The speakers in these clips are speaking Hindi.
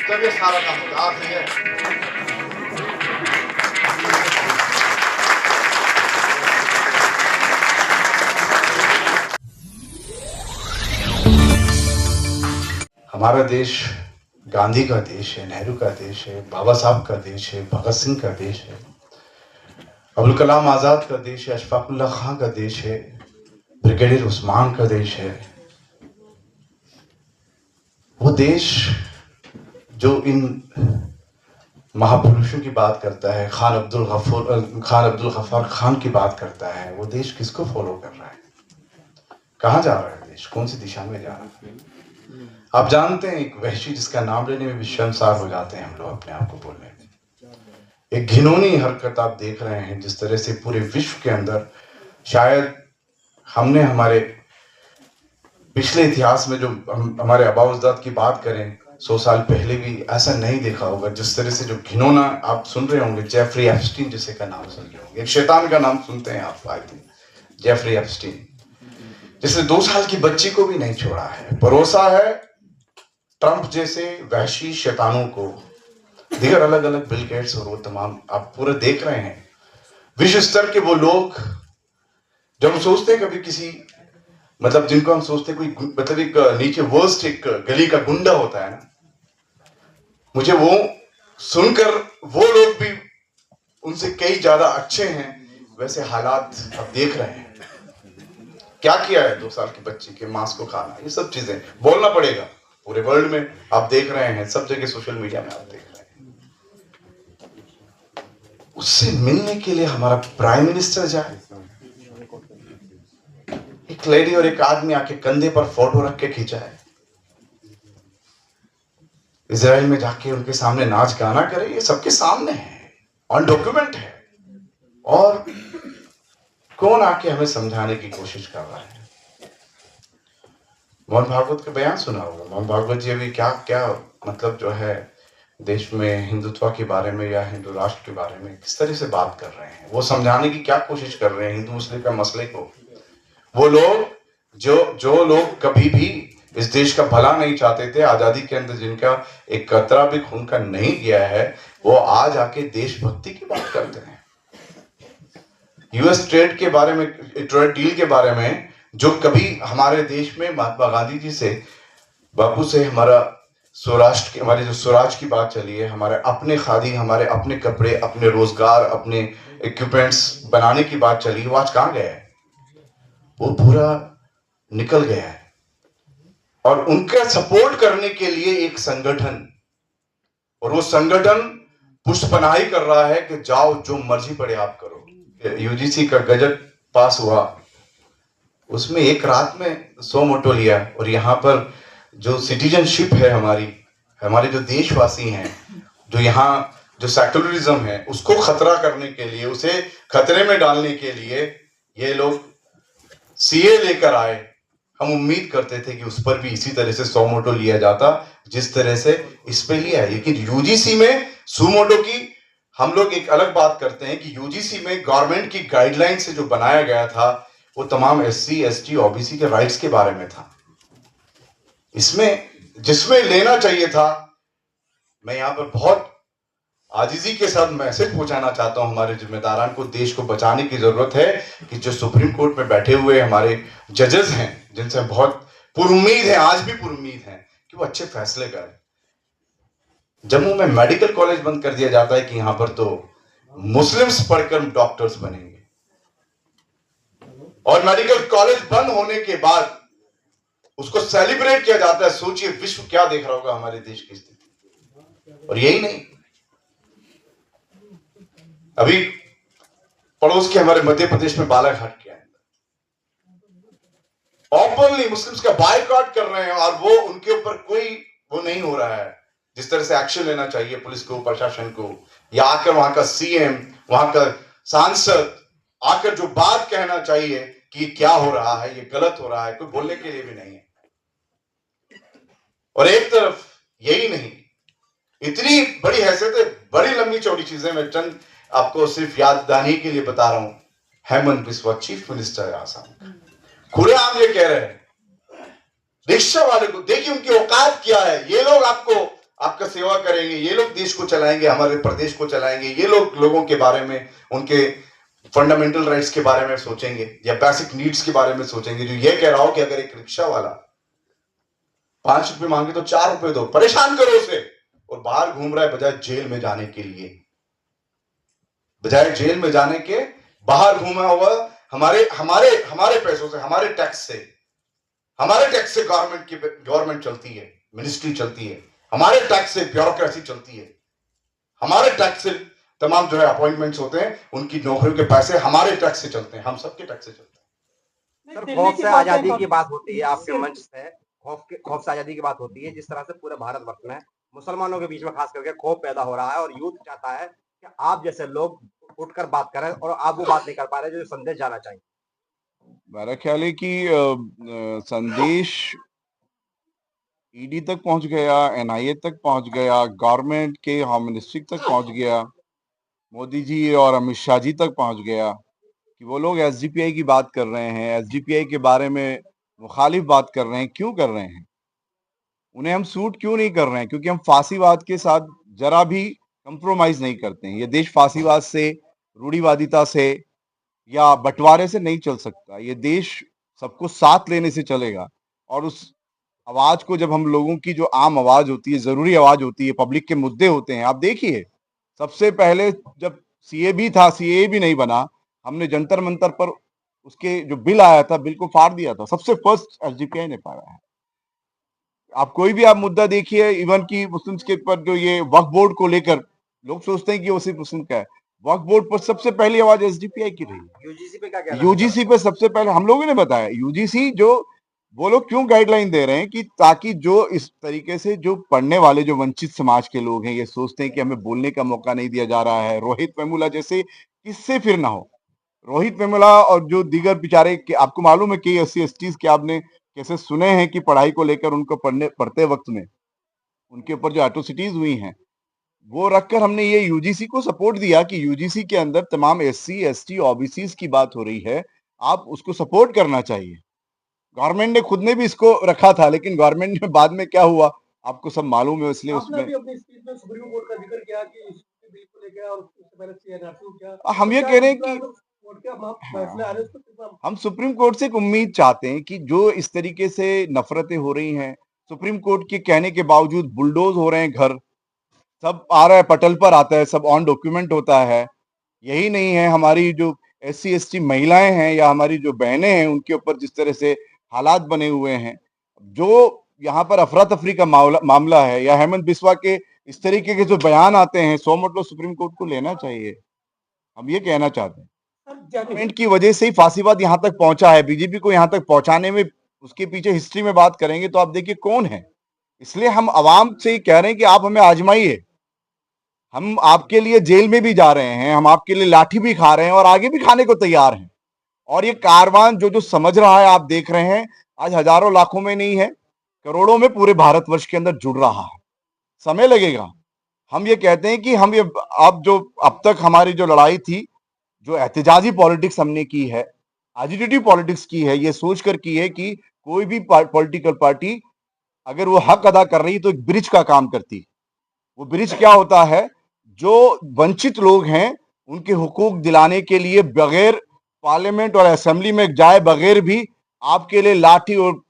तब ये सारा काम होता। आप है हमारा देश गांधी का देश है, नेहरू का देश है, बाबा साहब का देश है, भगत सिंह का देश है, अब्दुल कलाम आजाद का देश है, अशफाक उल्लाह खां का देश है, ब्रिगेडियर उस्मान का देश है। वो देश जो इन महापुरुषों की बात करता है, खान अब्दुल गफ्फार खान की बात करता है, वो देश किसको फॉलो कर रहा है? कहाँ जा रहा है देश? कौन सी दिशा में जा रहा है? आप जानते हैं, एक वहशी जिसका नाम लेने में भी शर्मसार हो जाते हैं हम लोग अपने आप को बोलने में। एक घिनौनी हरकत आप देख रहे हैं, जिस तरह से पूरे विश्व के अंदर शायद हमने हमारे पिछले इतिहास में जो हमारे आबा-ओ-अजदाद की बात करें 100 साल पहले भी ऐसा नहीं देखा होगा। जिस तरह से जो घिनौना आप सुन रहे होंगे, जेफरी एप्स्टीन जिसे का नाम सुन रहे होंगे, एक शैतान का नाम सुनते हैं आप आई थिंक, जेफरी एप्स्टीन, जिसने 2 साल की बच्ची को भी नहीं छोड़ा है, परोसा है ट्रंप जैसे वहशी शैतानों को, दीगर अलग अलग बिल गेट्स और वो तमाम आप पूरे देख रहे हैं। विश्व स्तर के वो लोग, जब हम सोचते हैं कभी किसी मतलब जिनको हम सोचते हैं कोई मतलब एक नीचे वर्स्ट एक गली का गुंडा होता है ना, मुझे वो सुनकर वो लोग भी उनसे कई ज्यादा अच्छे हैं, वैसे हालात आप देख रहे हैं। क्या किया है 2 साल की बच्ची के मांस को खाना, ये सब चीजें बोलना पड़ेगा पूरे वर्ल्ड में। आप देख रहे हैं सब जगह सोशल मीडिया में आप देख रहे हैं। उससे मिलने के लिए हमारा प्राइम मिनिस्टर जाए, एक लेडी और एक आदमी आके कंधे पर फोटो रख के खींचाए, इजराइल में जाके उनके सामने नाच गाना करे, ये सबके सामने है, ऑन डॉक्यूमेंट है। और कौन आके हमें समझाने की कोशिश कर रहा है? मोहन भागवत का बयान सुना होगा। मोहन भागवत जी अभी क्या क्या मतलब जो है देश में हिंदुत्व के बारे में या हिंदू राष्ट्र के बारे में किस तरह से बात कर रहे हैं, वो समझाने की क्या कोशिश कर रहे हैं हिंदू मुस्लिम का मसले को। वो लोग जो लोग कभी भी इस देश का भला नहीं चाहते थे, आजादी के अंदर जिनका एक कतरा भी खून का नहीं गया है, वो आज आके देशभक्ति की बात करते हैं। यूएस ट्रेड के बारे में, ट्रेड डील के बारे में, जो कभी हमारे देश में महात्मा गांधी जी से, बापू से हमारा स्वराष्ट्र की, हमारी जो स्वराज की बात चली है, हमारे अपने खादी, हमारे अपने कपड़े, अपने रोजगार, अपने इक्विपमेंट्स बनाने की बात चली, वो आज कहां गया है? वो पूरा निकल गया है। और उनका सपोर्ट करने के लिए एक संगठन, और वो संगठन पुष्पनाही कर रहा है कि जाओ जो मर्जी पड़े आप करो। यूजीसी का गजट पास हुआ, उसमें एक रात में 100 मोटो लिया, और यहाँ पर जो सिटीजनशिप है हमारे जो देशवासी हैं, जो यहाँ जो सेक्युलरिज्म है, उसको खतरा करने के लिए, उसे खतरे में डालने के लिए ये लोग सीए लेकर आए। हम उम्मीद करते थे कि उस पर भी इसी तरह से 100 मोटो लिया जाता जिस तरह से इस पे लिया है। लेकिन यूजीसी में सुमोटो की हम लोग एक अलग बात करते हैं कि यूजीसी में गवर्नमेंट की गाइडलाइन से जो बनाया गया था, वो तमाम एससी, एसटी, ओबीसी के राइट्स के बारे में था। इसमें जिसमें लेना चाहिए था, मैं यहां पर बहुत आजिजी के साथ मैसेज पहुंचाना चाहता हूं हमारे जिम्मेदारान को। देश को बचाने की जरूरत है कि जो सुप्रीम कोर्ट में बैठे हुए हमारे जजेस हैं, जिनसे बहुत पुरुम्मीद है, आज भी पुरुम्मीद है कि वो अच्छे फैसले करें। जम्मू में मेडिकल कॉलेज बंद कर दिया जाता है कि यहां पर तो मुस्लिम्स पढ़कर डॉक्टर्स बनेंगे, और मेडिकल कॉलेज बंद होने के बाद उसको सेलिब्रेट किया जाता है। सोचिए विश्व क्या देख रहा होगा हमारे देश की स्थिति। और यही नहीं, अभी पड़ोस के हमारे मध्य प्रदेश में बालाघाट के अंदर ओपनली मुस्लिम्स का बायकॉट कर रहे हैं, और वो उनके ऊपर कोई वो नहीं हो रहा है जिस तरह से एक्शन लेना चाहिए पुलिस को, प्रशासन को, या आकर वहां का सीएम, वहां का सांसद आकर जो बात कहना चाहिए कि क्या हो रहा है, ये गलत हो रहा है, कोई बोलने के लिए भी नहीं है। और एक तरफ यही नहीं, इतनी बड़ी हैसियत, बड़ी लंबी चौड़ी चीजें मैं चंद आपको सिर्फ याद दिलाने के लिए बता रहा हूं। हेमंत बिस्वा चीफ मिनिस्टर है आसाम, खुलेआम ये कह रहे हैं रिक्शा वाले को, देखिए उनकी औकात क्या है। ये लोग आपको आपका सेवा करेंगे, ये लोग देश को चलाएंगे, हमारे प्रदेश को चलाएंगे, ये लोग लोगों के बारे में, उनके फंडामेंटल राइट्स के बारे में सोचेंगे या बेसिक नीड्स के बारे में सोचेंगे। जो ये कह रहा हो कि अगर एक रिक्शा वाला 5 रुपए मांगे तो 4 रुपए दो, परेशान करो उसे, और बाहर घूम रहा है बजाय जेल में जाने के लिए, बजाय जेल में जाने के बाहर घूमा हुआ, हमारे हमारे हमारे पैसों से, हमारे टैक्स से गवर्नमेंट चलती है, मिनिस्ट्री चलती है, हमारे टैक्स से ब्यूरोक्रेसी चलती है, हमारे टैक्स से तमाम जो है अपॉइंटमेंट्स होते हैं, उनकी नौकरियों के पैसे हमारे टैक्स से चलते हैं, हम सबके टैक्स से चलते हैं। सर, खौफ से आजादी की बात होती है आपके मंच से, खौफ से आजादी की बात होती है, जिस तरह से पूरे भारतवर्ष में मुसलमानों के बीच में खास करके खौफ पैदा हो रहा है और यूथ चाहता है कि आप जैसे लोग उठकर बात करें, और आप वो बात नहीं कर पा रहे जो संदेश जाना चाहिए। मेरा ख्याल है कि संदेश ईडी तक पहुंच गया, एनआईए तक पहुंच गया, गवर्नमेंट के होम मिनिस्ट्री तक पहुंच गया, मोदी जी और अमित शाह जी तक पहुंच गया कि वो लोग एसडीपीआई की बात कर रहे हैं, एसडीपीआई के बारे में मुखालिफ बात कर रहे हैं। क्यों कर रहे हैं? उन्हें हम सूट क्यों नहीं कर रहे हैं? क्योंकि हम फांसीवाद के साथ जरा भी कंप्रोमाइज नहीं करते हैं। ये देश फांसीवाद से, रूढ़िवादिता से या बंटवारे से नहीं चल सकता। ये देश सबको साथ लेने से चलेगा, और उस आवाज को, जब हम लोगों की जो आम आवाज होती है, जरूरी आवाज होती है, पब्लिक के मुद्दे होते हैं, आप देखिए सबसे पहले जब सीए भी था, सीए भी नहीं बना, हमने जंतर मंतर पर उसके जो बिल आया था, बिल को फाड़ दिया था, सबसे फर्स्ट एसडीपीआई ने पाया है। आप कोई भी आप मुद्दा देखिए, इवन की मुस्लिम्स के पर जो ये वक्फ बोर्ड को लेकर लोग सोचते हैं कि वो सिर्फ मुस्लिम का है, वक्फ बोर्ड पर सबसे पहली आवाज एसडीपीआई की रही। यूजीसी पे क्या कहना है? यूजीसी पे सबसे पहले हम लोगों ने बताया। यूजीसी जो वो लोग क्यों गाइडलाइन दे रहे हैं कि ताकि जो इस तरीके से जो पढ़ने वाले जो वंचित समाज के लोग हैं, ये सोचते हैं कि हमें बोलने का मौका नहीं दिया जा रहा है, रोहित वेमुला जैसे किससे फिर ना हो। रोहित वेमुला और जो दीगर बेचारे, आपको मालूम है कि एससी एसटीज के आपने कैसे सुने हैं कि पढ़ाई को लेकर उनको पढ़ते वक्त में उनके ऊपर जो एट्रोसिटीज हुई हैं, वो रखकर हमने ये यूजीसी को सपोर्ट दिया कि यूजीसी के अंदर तमाम एससी एसटी ओबीसी की बात हो रही है, आप उसको सपोर्ट करना चाहिए। गवर्नमेंट ने खुद ने भी इसको रखा था, लेकिन गवर्नमेंट में बाद में क्या हुआ आपको सब मालूम है, इसलिए उसमें आपने भी अपनी स्पीच में सुप्रीम कोर्ट का जिक्र किया कि इस बिल को लेकर, और उससे पहले सीएनआरसी को क्या हम ये कह रहे हैं कि कोर्ट के फैसले आ रहे हैं उस पर कितना हम सुप्रीम कोर्ट से एक उम्मीद चाहते हैं कि जो इस तरीके से नफरतें हो रही हैं, सुप्रीम कोर्ट के कहने के बावजूद बुलडोज हो रहे हैं घर, सब आ रहा है, पटल पर आता है, सब ऑन डॉक्यूमेंट होता है। यही नहीं है, हमारी जो एससी एसटी महिलाएं हैं या हमारी जो बहनें हैं, उनके ऊपर जिस तरह से हालात बने हुए हैं, जो यहाँ पर अफरा तफरी का मामला है, या हेमंत बिस्वा के इस तरीके के जो बयान आते हैं, सो मतलब सुप्रीम कोर्ट को लेना चाहिए। हम ये कहना चाहते हैं, गवर्नमेंट की वजह से ही फांसीवाद यहाँ तक पहुंचा है। बीजेपी को यहाँ तक पहुंचाने में, उसके पीछे हिस्ट्री में बात करेंगे तो आप देखिए कौन है। इसलिए हम आवाम से ही कह रहे हैं कि आप हमें आजमाइए, हम आपके लिए जेल में भी जा रहे हैं, हम आपके लिए लाठी भी खा रहे हैं और आगे भी खाने को तैयार हैं। और ये कारवान जो समझ रहा है, आप देख रहे हैं, आज हजारों लाखों में नहीं है, करोड़ों में पूरे भारतवर्ष के अंदर जुड़ रहा है। समय लगेगा। हम ये कहते हैं कि हम ये अब तक हमारी जो लड़ाई थी, जो एहतजाजी पॉलिटिक्स हमने की है, एजिटेटिव पॉलिटिक्स की है, ये सोचकर की है कि कोई भी पॉलिटिकल पार्टी अगर वो हक अदा कर रही तो एक ब्रिज का काम करती। वो ब्रिज क्या होता है? जो वंचित लोग हैं उनके हुकूक दिलाने के लिए बगैर पार्लियामेंट और असेंबली में जाए बगैर भी आपके लिए लाठी और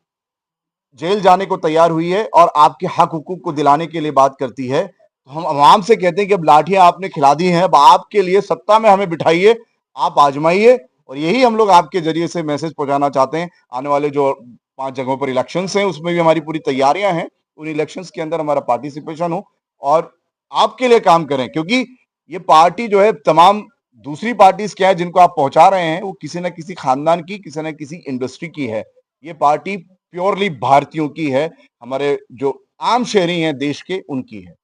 जेल जाने को तैयार हुई है और आपके हक हुकूक को दिलाने के लिए बात करती है। तो हम आवाम से कहते हैं कि अब लाठियां आपने खिला दी हैं, अब आपके लिए सत्ता में हमें बिठाइए, आप आजमाइए। और यही हम लोग आपके जरिए से मैसेज पहुंचाना चाहते हैं। आने वाले जो 5 जगहों पर इलेक्शंस हैं, उसमें भी हमारी पूरी तैयारियां हैं, उन इलेक्शंस के अंदर हमारा पार्टिसिपेशन हो और आपके लिए काम करें। क्योंकि ये पार्टी जो है, तमाम दूसरी पार्टीज क्या है जिनको आप पहुंचा रहे हैं, वो किसी न किसी खानदान की, किसी न किसी इंडस्ट्री की है। ये पार्टी प्योरली भारतीयों की है, हमारे जो आम शहरी हैं देश के, उनकी है।